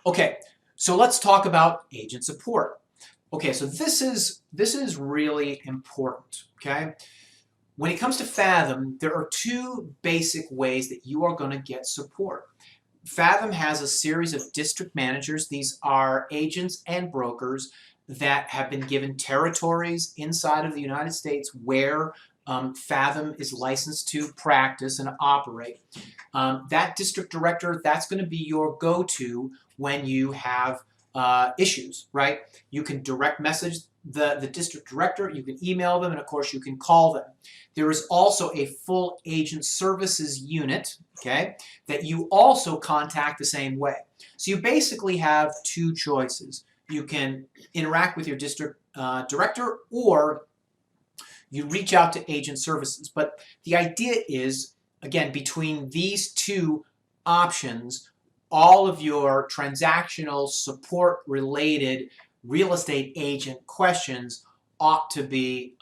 Okay, so let's talk about agent support. Okay, so this is really important, okay? When it comes to Fathom, there are two basic ways that you are going to get support. Fathom has a series of district managers. These are agents and brokers that have been given territories inside of the United States where Fathom is licensed to practice and operate. That district director, that's going to be your go-to when you have issues, right? You can direct message the district director, you can email them, and of course you can call them. There is also a full agent services unit, okay, that you also contact the same way. So you basically have two choices. You can interact with your district director, or you reach out to agent services. But the idea is, again, between these two options, all of your transactional support related real estate agent questions ought to be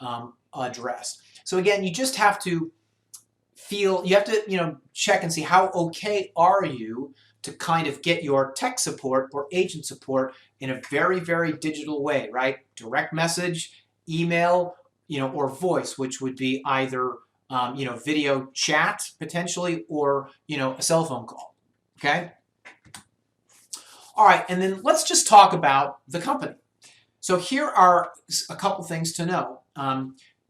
addressed. So again, you just have to you have to check and see how okay are you to kind of get your tech support or agent support in a very, very digital way, right? Direct message, email, or voice, which would be either video chat potentially, or a cell phone call. Okay. All right, and then let's just talk about the company. So here are a couple things to know.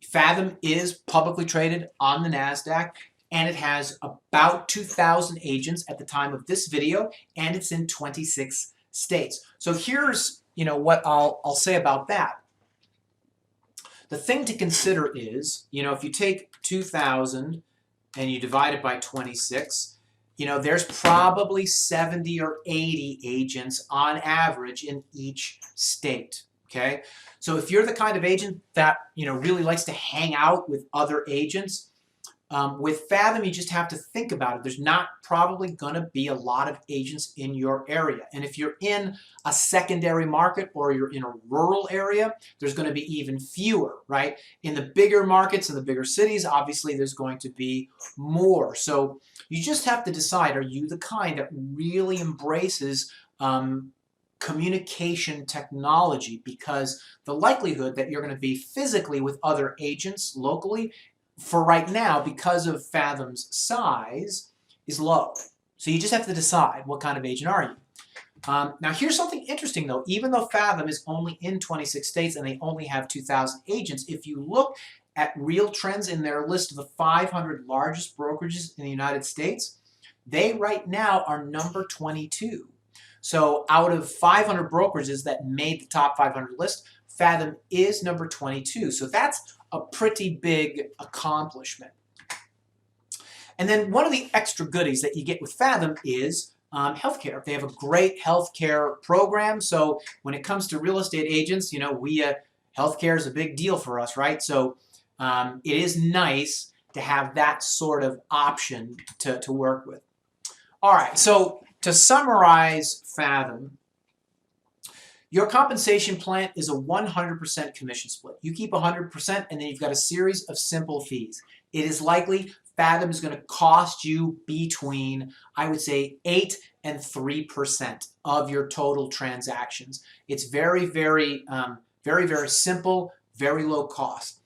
Fathom is publicly traded on the NASDAQ, and it has about 2,000 agents at the time of this video, and it's in 26 states. So here's what I'll say about that. The thing to consider is, if you take 2,000 and you divide it by 26, there's probably 70 or 80 agents on average in each state. Okay, so if you're the kind of agent that really likes to hang out with other agents, with Fathom, you just have to think about it. There's not probably going to be a lot of agents in your area. And if you're in a secondary market or you're in a rural area, there's going to be even fewer, right? In the bigger markets and the bigger cities, obviously there's going to be more. So you just have to decide, are you the kind that really embraces communication technology? Because the likelihood that you're going to be physically with other agents locally for right now, because of Fathom's size, is low. So you just have to decide, what kind of agent are you? Now here's something interesting though. Even though Fathom is only in 26 states and they only have 2,000 agents, if you look at real trends in their list of the 500 largest brokerages in the United States, they right now are number 22. So out of 500 brokerages that made the top 500 list, Fathom is number 22. So that's a pretty big accomplishment. And then one of the extra goodies that you get with Fathom is healthcare. They have a great healthcare program. So when it comes to real estate agents, healthcare is a big deal for us, right? So it is nice to have that sort of option to work with. All right, so to summarize Fathom, your compensation plan is a 100% commission split. You keep 100%, and then you've got a series of simple fees. It is likely Fathom is going to cost you between, I would say, 8 and 3% of your total transactions. It's very, very, very simple, very low cost.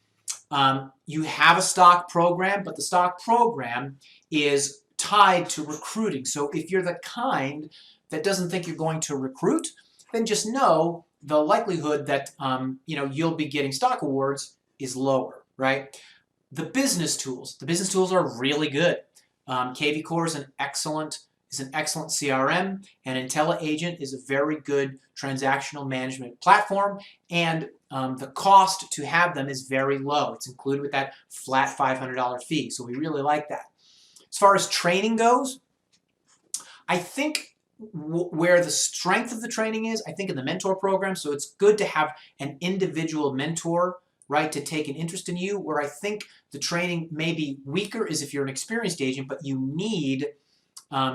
You have a stock program, but the stock program is tied to recruiting. So if you're the kind that doesn't think you're going to recruit, then just know the likelihood that you'll be getting stock awards is lower, right? The business tools are really good. KV-Core is an excellent CRM, and IntelliAgent is a very good transactional management platform, and the cost to have them is very low. It's included with that flat $500 fee, so we really like that. As far as training goes, I think where the strength of the training is, I think in the mentor program. So it's good to have an individual mentor, right, to take an interest in you. Where I think the training may be weaker is if you're an experienced agent, but you need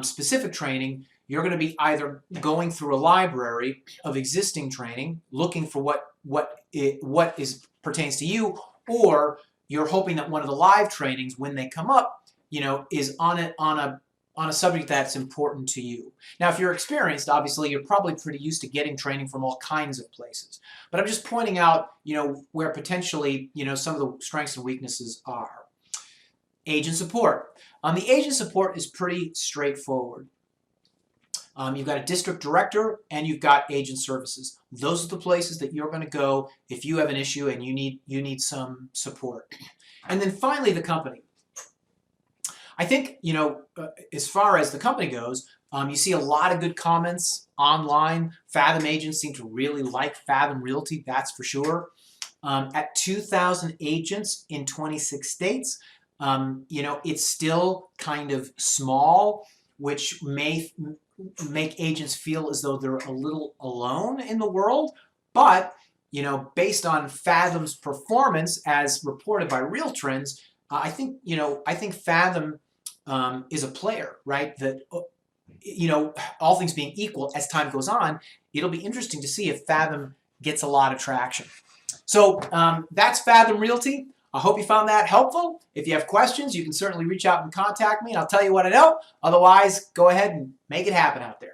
specific training. You're going to be either going through a library of existing training, looking for what pertains to you, or you're hoping that one of the live trainings, when they come up, is on a on a subject that's important to you. Now, if you're experienced, obviously, you're probably pretty used to getting training from all kinds of places. But I'm just pointing out, where potentially, some of the strengths and weaknesses are. Agent support. The agent support is pretty straightforward. You've got a district director and you've got agent services. Those are the places that you're going to go if you have an issue and you need some support. And then finally, the company. I think, as far as the company goes, you see a lot of good comments online. Fathom agents seem to really like Fathom Realty, that's for sure. At 2,000 agents in 26 states, it's still kind of small, which may make agents feel as though they're a little alone in the world. But, based on Fathom's performance as reported by Real Trends, I think Fathom is a player, right? That, all things being equal, as time goes on, it'll be interesting to see if Fathom gets a lot of traction. So that's Fathom Realty. I hope you found that helpful. If you have questions, you can certainly reach out and contact me, and I'll tell you what I know. Otherwise, go ahead and make it happen out there.